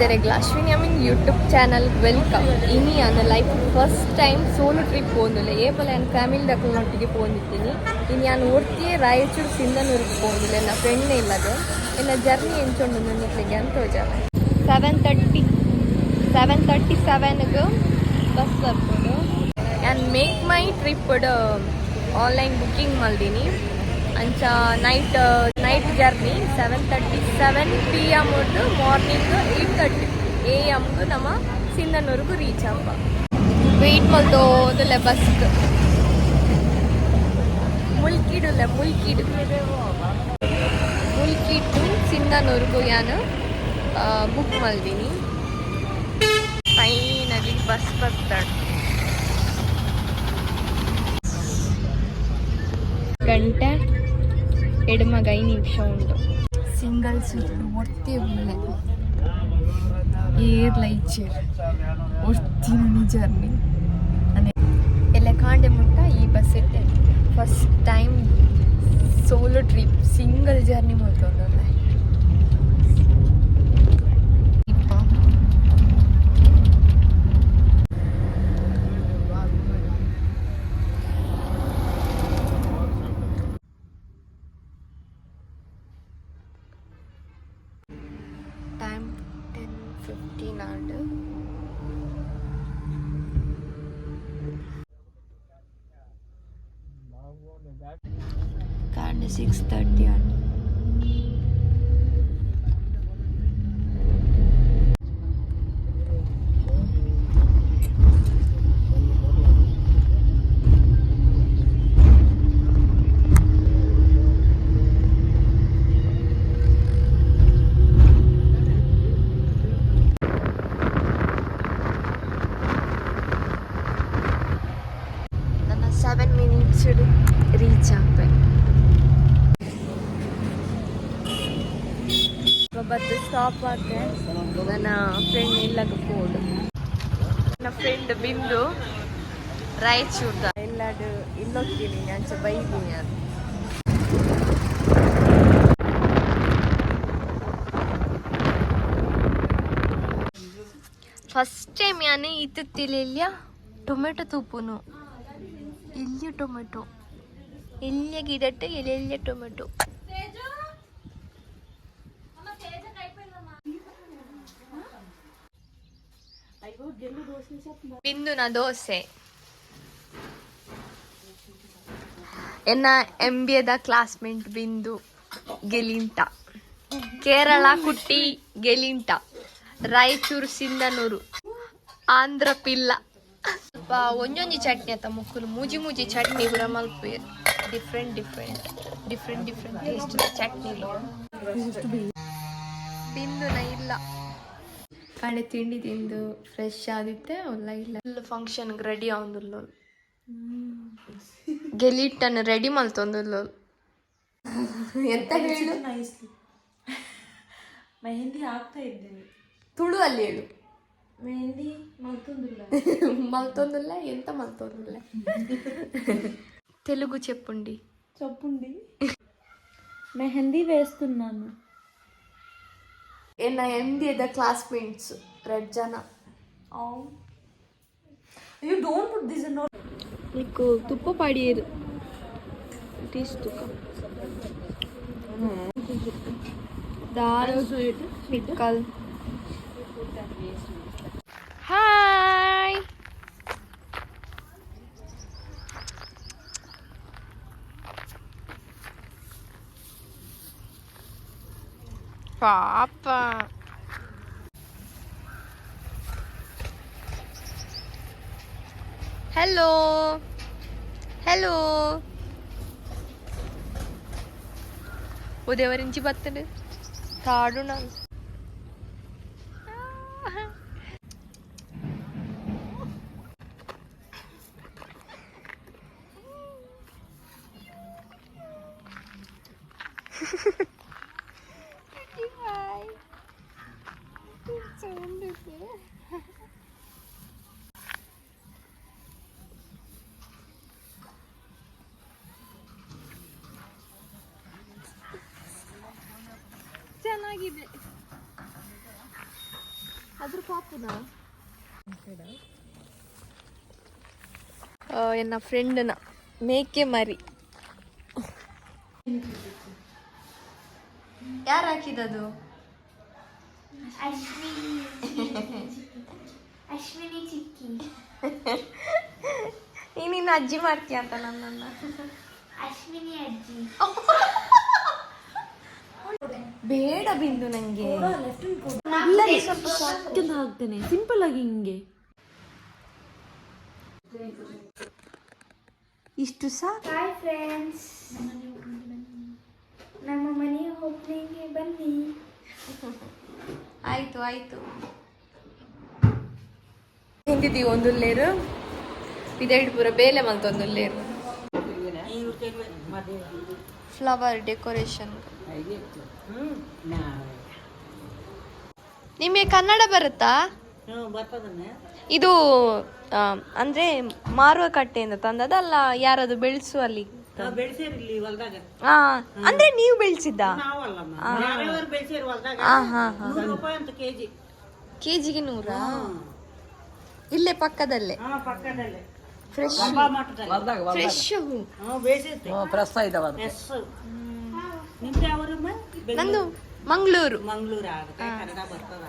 കൂട്ടുകാരെങ്കിൽ അശ്വിനി അമ്മ YouTube channel welcome. ഇനിയാണ് life first time solo trip പോകുന്നില്ല. ഏപോലെ ഞാൻ ഫാമിലിൻ്റെ ഒട്ടിಗೆ പോകുന്നിದ್ದೀನಿ. ഇനി ഞാൻ ಓಡ್ತಿಯೇ ರಾಯಚೂರು ಸಿಂಧನೂರಿಗೆ പോകുന്നില്ല. ನನ್ನ ಫ್ರೆಂಡ್ ಇಲ್ಲದು ಎಲ್ಲ ಜರ್ನಿ ಎಂಚೊಂಡು ನಿಮಗೆ ಅಂತ ಹೋಜಾವೆ 7:37ಗೆ ಬಸ್ ಬರ್ಬೋದು. ನಾನು make my trip online booking ಮಾಡಿದ್ದೀನಿ. ಅಂಚ night journey 7:37 PM morning 8:30 AM ನಮ್ಮ ಸಿಂಧನೂರಿಗೂ ರೀಚ್ ಆಪ. ವೆಯ್ಟ್ ಮಾಡ್ತೋದಲ್ಲ ಬಸ್ಗೆ ಮುಲ್ಕಿಡು ಸಿಂಧನೂರಿಗೂ ನಾನು ಬುಕ್ ಮಾಡಿದ್ದೀನಿ. ಫೈನಲಿ ಬಸ್ ಬರ್ತಾಳೆ. ಗಂಟೆ ಎಡಮಗ 5 ನಿಮಿಷ ಉಂಟು. ಸಿಂಗಲ್ ಸೀಟ್ ಒತ್ತೆ ಉಳ್ಳೆ ಏರ್ಲೈಚೇರ್ ಒಡ್ತೀನಿ ಜರ್ನಿ ಎಲ್ಲ ಕಾಂಡೆ ಮುಟ್ಟ ಈ ಬಸ್ ಇಟ್ಟೆ. First time solo trip single journey ಮಾಡ್ತೊಂದಲ್ಲ. ಟೈಮ್ 10:15 ಆಂಡ್ ಕಾಂಡ್ 6:30 ಆಂಡ್ ನನ್ನ 7 minutes ರೀಚ್ ಆಗ್ತದೆ. ಬಸ್ ಸ್ಟಾಪ್ ಆದ್ರೆ ನನ್ನ ಫ್ರೆಂಡ್ ಇಲ್ಲಗ ಪೋಡು. ನನ್ನ ಫ್ರೆಂಡ್ ಬಿಂದು ರಾಯಚೂರ್ದ ಎಲ್ಲಾಡು ಇಲ್ಲೋಗ್ತೀನಿ ಅಂಚ ಬೈದೀನಿ. ಅದು ಫಸ್ಟ್ ಟೈಮ್ ನಾನು ಇತ್ತಿಲ್ಲ ಟೊಮೆಟೊ ತೂಪುನು ಇಲ್ಲಿಯ ಟೊಮೆಟೊ ಇಲ್ಲಿಯ ಗಿಡಟ್ಟು ಇಲ್ಲಿಯ ಟೊಮೆಟೊ. ಬಿಂದುನ ದೋಸೆ ಎನ್ನ MBAದ ಕ್ಲಾಸ್ಮೇಟ್ ಬಿಂದು ಗೆಲಿಂಟ, ಕೇರಳ ಕುಟ್ಟಿ ಗೆಲಿಂಟ, ರಾಯಚೂರು ಸಿಂಧನೂರು ಆಂಧ್ರ ಪಿಲ್ಲ. ಸ್ವಲ್ಪ ಒಂಜೊಂಜಿ ಚಟ್ನಿ ಅತ್ತ ಮುಕ್ಕಲು ಮೂಜಿ ಚಟ್ನಿ ಪೂರ ಮಲ್ಪುವೆರ್. Different taste ಚಟ್ನಿಲು. ಬಿಂದುನ ಇಲ್ಲ ಕಡೆ ತಿಂಡಿ ತಿಂದು ಫ್ರೆಶ್ ಆದಿತ್ತೆ ಅವಲ್ಲ ಇಲ್ಲ ಫಂಕ್ಷನ್ಗೆ ರೆಡಿ ಆವಂದುಲ್ಲ. ಗೆಲಿಟ್ಟನ್ನು ರೆಡಿ ಮಲ್ತೊಂದುಲ್ಲ. ಎಂತ ಹೇಳು ಮೆಹಂದಿ ಆಗ್ತಾ ಇದ್ದೇನೆ. ತುಳು ಅಲ್ಲಿ ಹೇಳು. ಮೆಹಂದಿ మల్తొందులే ఎంత మల్తొందులే తెలుగు చెప్పుండి. మెహందీ వేస్తున్నాను. నా MBAದ క్లాస్మేట్స్ 2 ಜನ. You don't put this in. నీకు ತುಪ್ಪ ಪಡಿಯರು ಟೀಸ್ಟುಕ ದಾಲ್ ಪಿಕ್ಕಲ್. ಹಾಯ್ ಪಾಪ ಹೆಲೋ ఉదయవరించి బత్తడు తాడు నా ಚೆನ್ನಾಗಿದೆ. ಎನ್ನ ಫ್ರೆಂಡ್ನ ಮೇಕೆ ಮರಿ ಯಾರು ಹಾಕಿದದು? ಅಶ್ವಿನಿ ಚಿಕ್ಕಿ. ನೀನು ಅಜ್ಜಿ ಮಾಡ್ತೀಯ ಅಂತ ನನ್ನನ್ನು. ಅಶ್ವಿನಿ ಅಜ್ಜಿ. ಬೇಡ ಬಿಂದು ನಂಗೆ. ಸ್ವಲ್ಪ ಹಾಕ್ತೇನೆ ಸಿಂಪಲ್ ಆಗಿ ಹಿಂಗೆ. ಇಷ್ಟು ಸಾಕು. ಹಾಯ್ ಫ್ರೆಂಡ್ಸ್, ನಮ್ಮ ಮನೆ ಓಪನಿಂಗ್ಗೆ ಬನ್ನಿ. ಆಯ್ತು ಆಯ್ತು. ಹಿಂದಿದ್ದೀವಿ ಒಂದುಲ್ಲೇರು ಇದೆರಡು ಪೂರ ಬೇಲೆ ಮಲ್ತೊಂದುಲ್ಲೇರು ಫ್ಲವರ್ ಡೆಕೋರೇಷನ್. ನಿಮಗೆ ಕನ್ನಡ ಬರುತ್ತಾ? ಇದು ಅಂದ್ರೆ ಮಾರುವ ಕಟ್ಟೆಯಿಂದ ತಂದದಲ್ಲ, ಯಾರದು ಬೆಳೆಸು ಅಲ್ಲಿ? ಅಂದ್ರೆ ನೀವು ಬೆಳೆಸಿದ್ದ? ಕೆಜಿಗೆ 100? ಇಲ್ಲೇ ಪಕ್ಕದಲ್ಲೇ ಫ್ರೆಶ್ ಫ್ರೆಶ್ ಹೂ. ನಂದು ಮಂಗಳೂರು.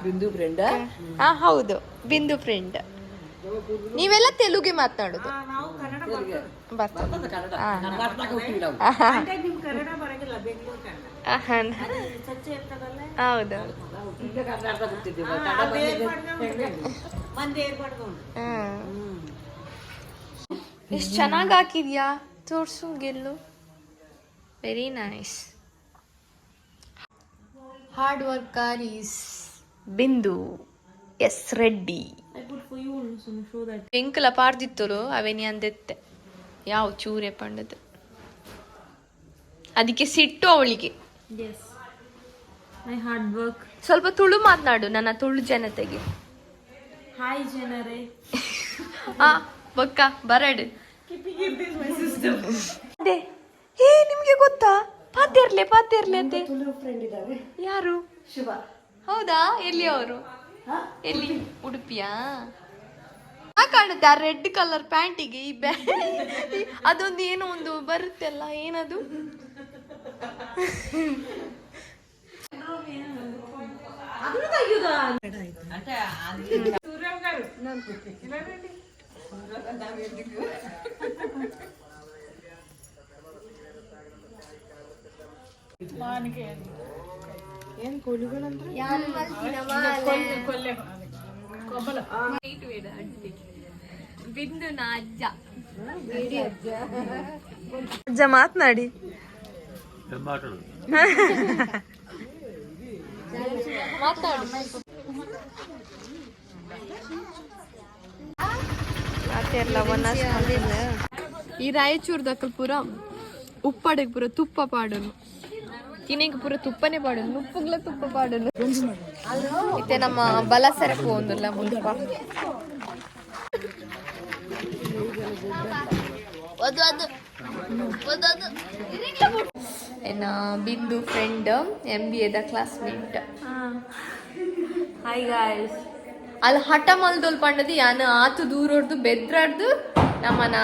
ಬಿಂದು ಫ್ರೆಂಡ್. ಹೌದು, ಬಿಂದು ಫ್ರೆಂಡ್. ನೀವೆಲ್ಲ ತೆಲುಗಿ ಮಾತನಾಡುದು? ಹೌದು. ಎಷ್ಟು ಚೆನ್ನಾಗಿ ಹಾಕಿದ್ಯಾ, ತೋರ್ಸು ಗೆಲ್ಲು. Very nice. Hard worker is Bindu S Reddy. ಎಂಕಲ ಪಾರ್ದಿತ್ತಲು ಅವೇನಿ ಅಂದೆತ್ತೆ ಯಾವ ಚೂರೆ ಪಂಡದು, ಅದಕ್ಕೆ ಸಿಟ್ಟು ಅವಳಿಗೆ. My hard work. ಸ್ವಲ್ಪ ತುಳು ಮಾತನಾಡು ನನ್ನ ತುಳು ಜನತೆಗೆ. ಹಾಯ್ ಜನರೇ. ಬೊಕ್ಕ ಬರಡು. ಅದೇ ಹೇ, ನಿಮ್ಗೆ ಗೊತ್ತಾ ಪಾತೇರ್ಲೆ ಅಂತೆ ಯಾರು? ಶುಭ. ಹೌದಾ? ಎಲ್ಲಿ ಅವರು? ಎಲ್ಲಿ? ಉಡುಪಿಯಾ? ಕಾಣುತ್ತೆ ಆ ರೆಡ್ ಕಲರ್ ಪ್ಯಾಂಟಿಗೆ ಈ ಅದೊಂದು ಏನೋ ಒಂದು ಬರುತ್ತಲ್ಲ, ಏನದು? ಏನ್ ಕೊಲಿಗಳಂದ್ರೆ ಬಿಂದು ನಾ ಅಜ್ಜ. ಅಜ್ಜ ಮಾತನಾಡಿ. ಮಾತಾಡು. ಈ ರಾಯಚೂರು ದಕ್ಕಲ್ ಪೂರ ಉಪ್ಪಾಡಿಗೆ ಪೂರ ತುಪ್ಪ ಪಾಡನು, ತಿನಿಗೆ ಪೂರ ತುಪ್ಪನೇ ಪಾಡನು, ಉಪ್ಪುಗ್ಲ ತುಪ್ಪ ಪಾಡನು. ಮತ್ತೆ ನಮ್ಮ ಬಲ ಸರಕು ಒಂದಲ್ಲ ಮುಲ್ಪ ಏನ ಬಿಂದು friend, MBA classmate. Hi guys. ಅಲ್ಲಿ ಹಠ ಮಲ್ದೋಲ್ ಪಂಡದು ಯಾನು ಆತು ದೂರ ಹೊಡ್ದು ಬೆದ್ರಾಡ್ದು ನಮ್ಮನ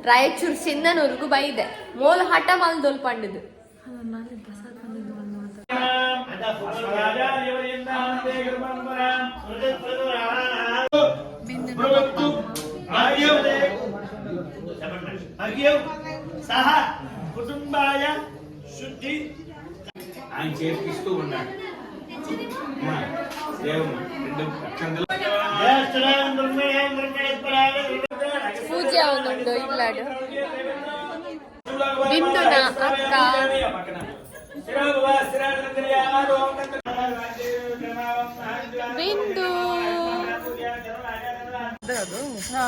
ರಾಯಚೂರು ಸಿಂಧನೂರ್ಗು ಬೈದೆ ಮೋಲ್ ಹಠ ಮಲ್ದೋಲ್ ಪಂಡದು. సహ కుటుంబాయ శుద్ధి ఆయన చేపిస్తూ ఉన్నాడు. ಪೂಜೆ ಒಂದುಂಡು ಇಲ್ಲಾಡು. ಬಿಂದುನ ಅಕ್ಕ ಬಿಂದು. ಹಾ,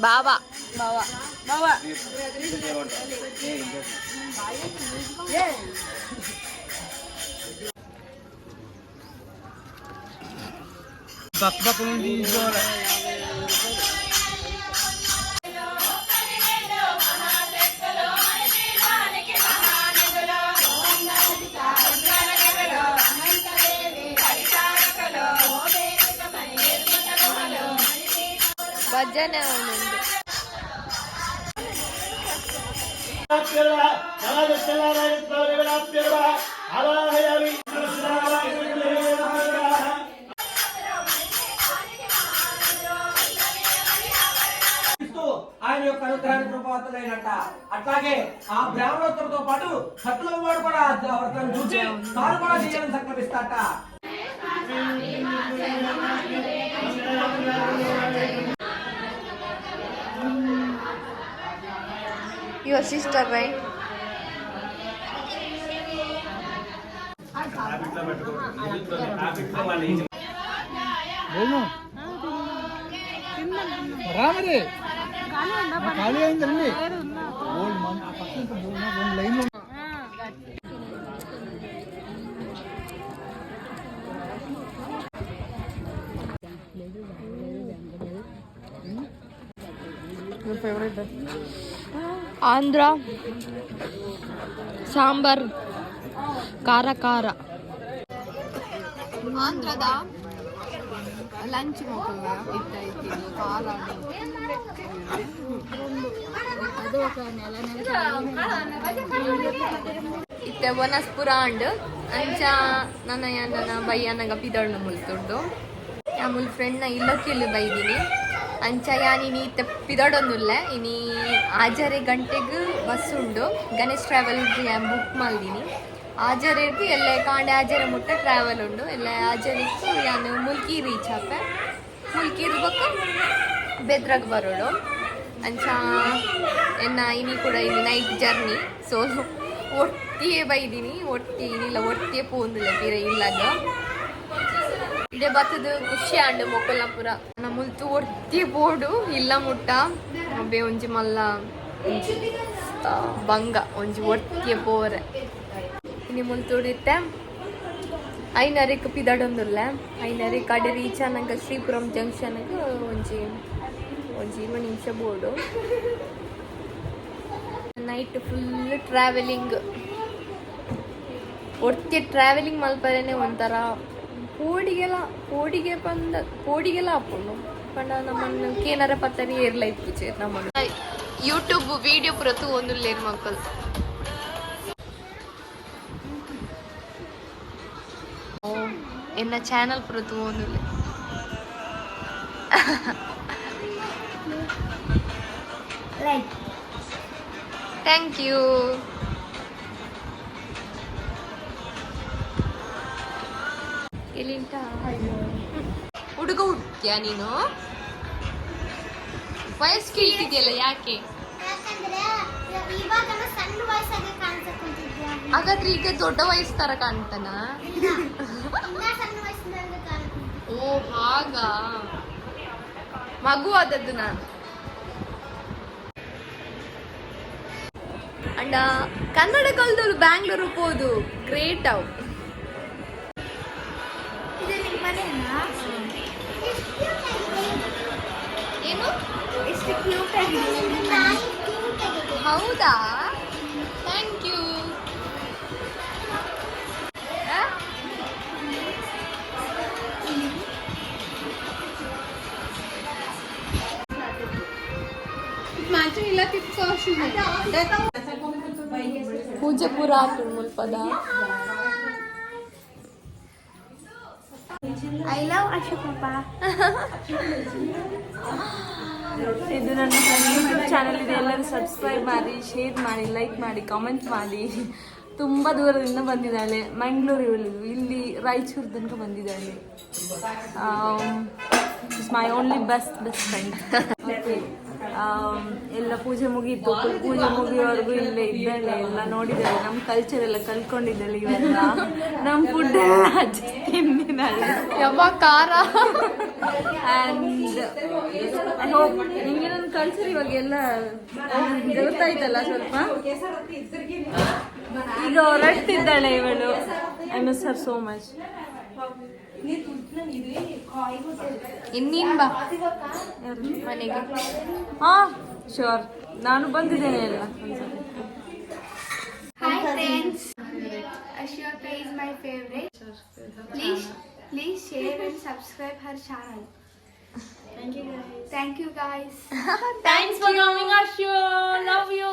ಬಾಬಾ ಬಾಬಾ ಬಾಬಾ. ಭಜನೆ ಅವನೊಂದು. ఆయన యొక్క అనుగ్రహానికి కృపాతులైనట. అట్లాగే ఆ బ్రాహ్మణోత్తరతో పాటు సత్తుల వాడు కూడా తను చూసి తాను కూడా చేయాలని సంకల్పిస్తాట. Your sister, right? రామరే ఖాళీ అయిందండి. లైన్ ಆಂಧ್ರ ಸಾಂಬಾರ್ ಖಾರ ಖಾರ. ಆಂಧ್ರದ ಲಂಚ್ ಮಕ್ಕಳು ಇತ್ತೈತಿ ಖಾರ ಇತ್ತೆ ವನಸ್ಪುರ ಅಂಡ್ ಅಂಚ ನನ್ನ ಬಯ್ಯನಗ ಪಿದಳ್ನ ಮುಲ್ತುಂಡು ಆ ಮುಲ್ ಫ್ರೆಂಡ್ನ ಇಲ್ಲಕ್ಕಿಲ್ಲಿ ಬೈದಿನಿ ಅಂಚ ಯಾನಿನಿ ಇತ್ತೆ ಪಿದಡೊಂದುಲ್ಲೆ ಇನಿ ಆಜರೆ ಗಂಟೆಗೆ ಬಸ್ ಉಂಡು ಗಣೇಶ್ ಟ್ರಾವೆಲ್ ಬುಕ್ ಮಲ್ದಿನಿ ಆಜರೆಗೂ ಎಲ್ಲ ಕಾಂಡೆ ಆಜರೆ ಮುಟ್ಟ ಟ್ರಾವೆಲ್ ಉಂಡು ಎಲ್ಲ ಆಜರಿಗೂ ಯಾನು ಮುಲ್ಕಿ ರೀಚ್ ಆಪೆ ಮುಲ್ಕಿ ಇರ್ಬೇಕು ಬೆದ್ರಾಗ ಬರೋಡು ಅಂಚ ಎನ್ನ ಇನಿ ಕೂಡ ಇಲ್ಲಿ ನೈಟ್ ಜರ್ನಿ ಸೊ ಒಟ್ಟಿಗೆ ಬೈದಿನಿ ಒಟ್ಟಿ ಇನ್ನಿಲ್ಲ ಒಟ್ಟಿಗೆ ಪೋಂದಿಲ್ಲ ತೀರ ಇಲ್ಲಾಗ ಇಡೆ ಬತ್ತದು ಖುಷಿ ಆಂಡು ಮೊಕ್ಕಲ್ನಪುರ ನಾ ಮುಲ್ತು ಒಟ್ಟಿ ಬೋಡು ಇಲ್ಲ ಮುಟ್ಟ ಒಬ್ಬೆ ಒಂಜಿ ಮಲ್ಲ ಬಂಗ ಒಂಜಿ ಒಟ್ಟಿಗೆ ಪೋರೆ ಇನಿ ಮುಲ್ತುಡಿತ್ತೆ ಐನರಿಗೆ ಪಿದಡೊಂದುಲ್ಲ ಐನರಿಗೆ ಕಡೆ ರೀಚ್ ಆನಂಗೆ ಶ್ರೀಪುರಂ ಜಂಕ್ಷನ್ಗೆ ಒಂಜಿ 20 ನಿಮಿಷ ಬೋರ್ಡು ನೈಟ್ ಫುಲ್ ಟ್ರಾವೆಲಿಂಗ್ ಒಟ್ಟಿಗೆ ಟ್ರಾವೆಲಿಂಗ್ ಮಲ್ಪರೇನೆ ಒಂಥರ ಪೋಡಿಗೆಲ್ಲ ಹಾಕೊಂಡು ಪಂಡ ನಮ್ಮನ್ನು ಕೇನಾರ ಪತ್ತರಿ ಏರ್ಲೈತ್ ನಮ್ಮನ್ನು ಯೂಟ್ಯೂಬ್ ವಿಡಿಯೋ ಪ್ರತು ಒಂದು ಲೇರ್ ಮಕ್ಕಳು ಎನ್ನ ಚಾನಲ್ ಪ್ರತು ಒಂದು ಥ್ಯಾಂಕ್ ಯು. ಎಲ್ಲಿಂಟ ಹುಡುಗ ಹುಡ್ತೀಯ ನೀನು ವಯಸ್ಸು ಕೇಳ್ತಿದ್ಯಲ್ಲ ಯಾಕೆ ಹಾಗಾದ್ರೆ ಈಗ ದೊಡ್ಡ ವಯಸ್ಸು ತರ ಕಾಣ್ತಾನ ಓ ಹಾಗ ಮಗು ಆದದ್ದು ನಾನು ಅಂಡ ಕನ್ನಡ ಕಲ್ದವ್ರು ಬ್ಯಾಂಗ್ಳೂರು ಹೋದು ಗ್ರೇಟ್ ಅವು ಏನು ಹೌದಾ ಥ್ಯಾಂಕ್ ಯು. ಪೂಜೆ ಪೂರ ಆತು ಮುಲ್ಪದ. I love Ashokappa. ಇದು ನನ್ನ ಯೂಟ್ಯೂಬ್ ಚಾನಲ್ ಇದೆ. ಎಲ್ಲರೂ ಸಬ್ಸ್ಕ್ರೈಬ್ ಮಾಡಿ, ಶೇರ್ ಮಾಡಿ, ಲೈಕ್ ಮಾಡಿ, ಕಾಮೆಂಟ್ ಮಾಡಿ. ತುಂಬ ದೂರದಿಂದ ಬಂದಿದ್ದಾಳೆ, ಮಂಗಳೂರು ಇಲ್ಲಿ ರಾಯಚೂರು ತನಕ ಬಂದಿದ್ದಾಳೆ. It's my only best friend. Okay, ಎಲ್ಲ ಪೂಜೆ ಮುಗೀತು. ಪೂಜೆ ಮುಗಿಯೋವರೆಗೂ ಇಲ್ಲೇ ಇದ್ದಾಳೆ, ಎಲ್ಲ ನೋಡಿದ್ದಾಳೆ, ನಮ್ಮ ಕಲ್ಚರ್ ಎಲ್ಲ ಕಲ್ತ್ಕೊಂಡಿದ್ದಾಳೆ. ಇವೆಲ್ಲ ನಮ್ಮ ಫುಡ್ ಎಲ್ಲ ತಿಂದಿದ್ದಾಳೆ. ಯಾವಾಗ ಖಾರ ಆ್ಯಂಡ್ ಐ ಹೋಪ್ ನಿಮಗೆ ನನ್ನ ಕಲ್ಚರ್ ಇವಾಗ ಎಲ್ಲ ಗೊತ್ತಾಯ್ತಲ್ಲ ಸ್ವಲ್ಪ. ಈಗ ಹೊರಟಿದ್ದಾಳೆ ಇವಳು. I miss Har so much. ಇನ್ನೇನು ಬಾ ಮನೆಗೆ. ಹಾಂ ಶೋರ್, ನಾನು ಬಂದಿದ್ದೇನೆ ಎಲ್ಲ. Hi friends, Ashoka is my favorite. Please share and subscribe her channel. Thank you guys. Thanks for coming, Ashu. Love you.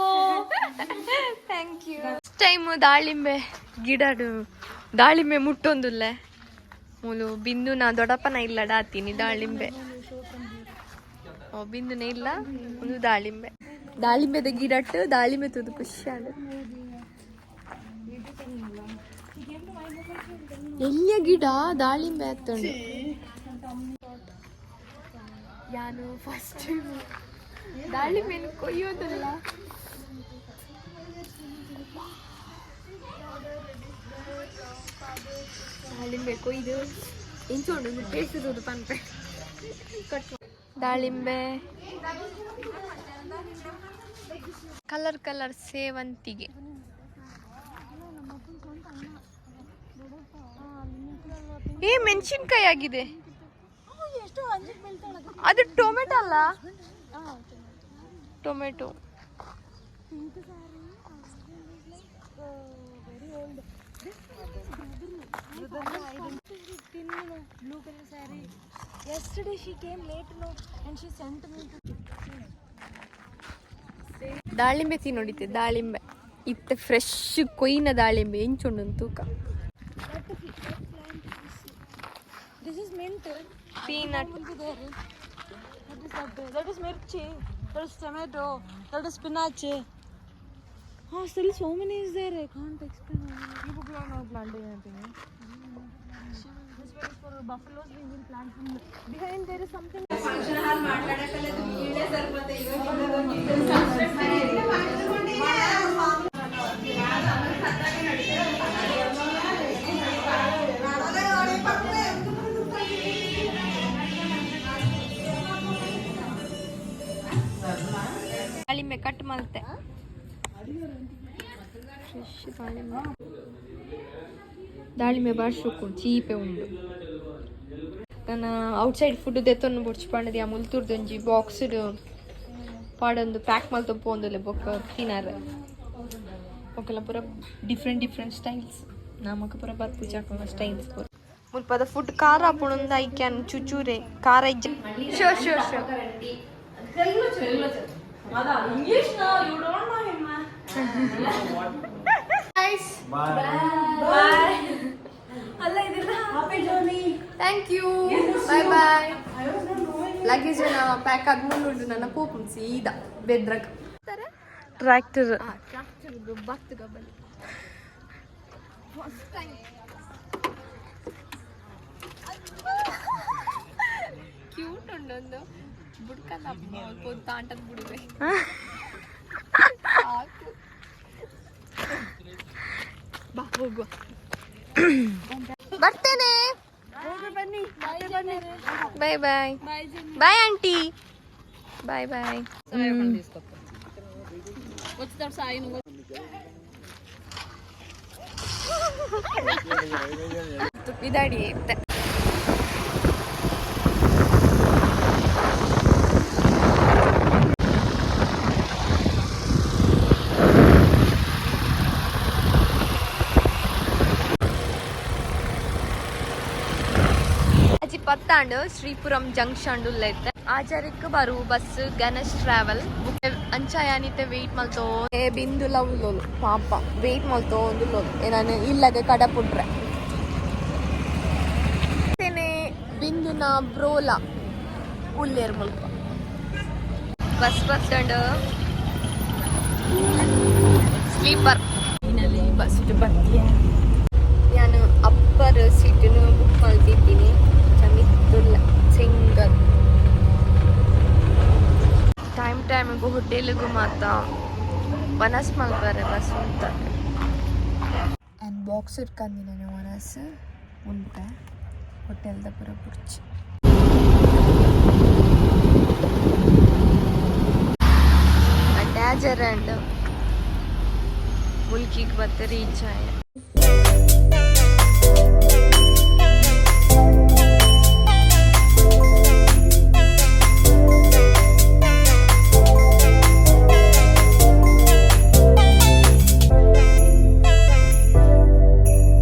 Thank you. First time ದಾಳಿಂಬೆ ಗಿಡಡು ದಾಳಿಂಬೆ ಮುಟ್ಟೊಂದುಲ್ಲೆ ಮೂಲು ಬಿಂದುನ ದೊಡ್ಡಪ್ಪನ ಇಲ್ಲ ಡಾತೀನಿ ದಾಳಿಂಬೆ ಓ ಬಿಂದುನ ಇಲ್ಲ ಒಂದು ದಾಳಿಂಬೆದ ಗಿಡಟ್ಟು ದಾಳಿಂಬೆ ತುದು ಖುಷಿ ಆಡ ಎಲ್ಲಿಯ ಗಿಡ ದಾಳಿಂಬೆ ಹತ್ತುಂಡು ನಾನು ಫಸ್ಟ್ ಟೈಮ್ ದಾಳಿಂಬೆ ಕೊಯ್ಯೋದಲ್ಲ ದಾಳಿಂಬೆ ಕೊಯ್ದು ಇಂಚೋಡು ಬೇಯಿಸೋದು ಪನ್ಪೆ ದಾಳಿಂಬೆ ಕಲರ್ ಕಲರ್ ಸೇವಂತಿಗೆ ಮೆಣಸಿನ್ಕಾಯಿ ಆಗಿದೆ ಅದು ಟೊಮೆಟೊ ಅಲ್ಲ tomato Blue color saree. Yesterday she came late, no, and she sent me to. ದಾಳಿಂಬೆ ತಿನ್ನೋಡಿತೆ ದಾಳಿಂಬೆ ಇತ್ತೆ ಫ್ರೆಶ್ ಕೊಯ್ನ ದಾಳಿಂಬೆ ಎಂಚುಂಡು ತೂಕ This is mint. Peanut Will be there. What is that? That is mirchi. That is tomato. That is spinach. Oh, still so many is there. I can't explain. You people are not planting anything. This one is for buffaloes. We will plant them. Behind there is something. Function hall maatladakale ide sarpate ದಾಳಿಂಬೆ cut ಮಲ್ತೆ fresh ದಾಳಿಂಬೆ ಬಾರ್ಸೋಕು ಚೀಪೆ ಉಂಡು ನಾನು outside food ದೆತ್ತೊಂದು ಬುಡ್ಚ್ಪಂಡದು ಆ ಮುಲ್ತುರ್ದೊಂಜಿ ಬಾಕ್ಸ್ಡ್ ಪಾಡೊಂದು pack ಮಲ್ತು ಪೋಂದುಲೆ ಬೊಕ್ಕ ತಿನ್ನಾರೆ ಒಕ್ಕಲ ಪೂರ different styles ನಮಕ್ ಪೂರ ಬತ್ ಪೂಜಾಕೊಂಡ ಸ್ಟೈಲ್ಸ್ ಪೂರ ಮುಲ್ಪದ ಫುಡ್ ಖಾರ ಪುಣಂದ ಐಕ್ಯಾನ್ ಚುಚೂರೆ ಖಾರ ಇಜ್ಜ show Mother, English now, you don't know him, man. guys Bye. Allah, happy journey. Thank you bye luggage pack ಆದ್ಮೇಲೆ ನನ್ನ ಪೋಪು ಸೀದಾ ಬೆದ್ರಕ ಟ್ರ್ಯಾಕ್ಟರ್ ಬತ್ತು ಗಬ್ಬಲ್ ಕ್ಯೂಟ್ ಉಂಡೊಂದು ಬುಡ್ಕಲ್ಲ ಒಂದು ತಾಂಟದ ಬುಡಿವೆ ಬಾ ಹೋಗುವ ಬರ್ತೇನೆ ಬಾಯ್ ಬಾಯ್ ಆಂಟಿ ಬಾಯ್ ಇದಾಡಿ ಇತ್ತೆ ಪತ್ತಾಂಡ್ ಶ್ರೀಪುರಂ ಜಂಕ್ಷನ್ ಉಲ್ಲೈತೆ ಆಚಾರ್ಯಕ್ಕೆ ಬರು ಬಸ್ ಗಣೇಶ್ ಟ್ರಾವೆಲ್ ಅಂಚಾಯಾನಿತೆ ವೆಯ್ಟ್ ಮಲ್ತೋ ಬಿಂದು ಲವ್ಲೋಲು ಪಾಪ ವೆಯ್ಟ್ ಮಲ್ತೋ ಒಂದು ನಾನು ಇಲ್ಲಗೆ ಕಡಪುಟ್ರೆ ಬಿಂದುನ ಬ್ರೋಲ ಉಲ್ಲೇರ್ ಮುಲ್ಪ ಬಸ್ ಸ್ಟ್ಯಾಂಡ್ ಸ್ಲೀಪರ್ ಬಸ್ ಬರ್ತೀಯ ನಾನು ಅಪ್ಪರ್ ಸೀಟನ್ನು ಬುಕ್ ಮಾಡ್ತಿದ್ದೀನಿ ಚಮಿತ್ತುಲ್ಲ ಸಿಂಗಲ್ ಟೈಮಿಗೂ ಹೋಟೆಲ್ಗೂ ಮಾತ ವನಸ್ ಮಲ್ಬಾರೆ ಬಸ್ ಅಂತ ಆ್ಯಂಡ್ ಬಾಕ್ಸ್ ಇಟ್ಕಂದಿ ನಾನು ವನಸ್ ಉಂಟೆ ಹೋಟೆಲ್ದ ಪುರ ಬುರ್ಚಿ ಟ್ಯಾಜರ್ ಆ್ಯಂಡ್ ಮುಲ್ಕಿಗೆ ಮತ್ತೆ ರೀಚ್ ಆಯ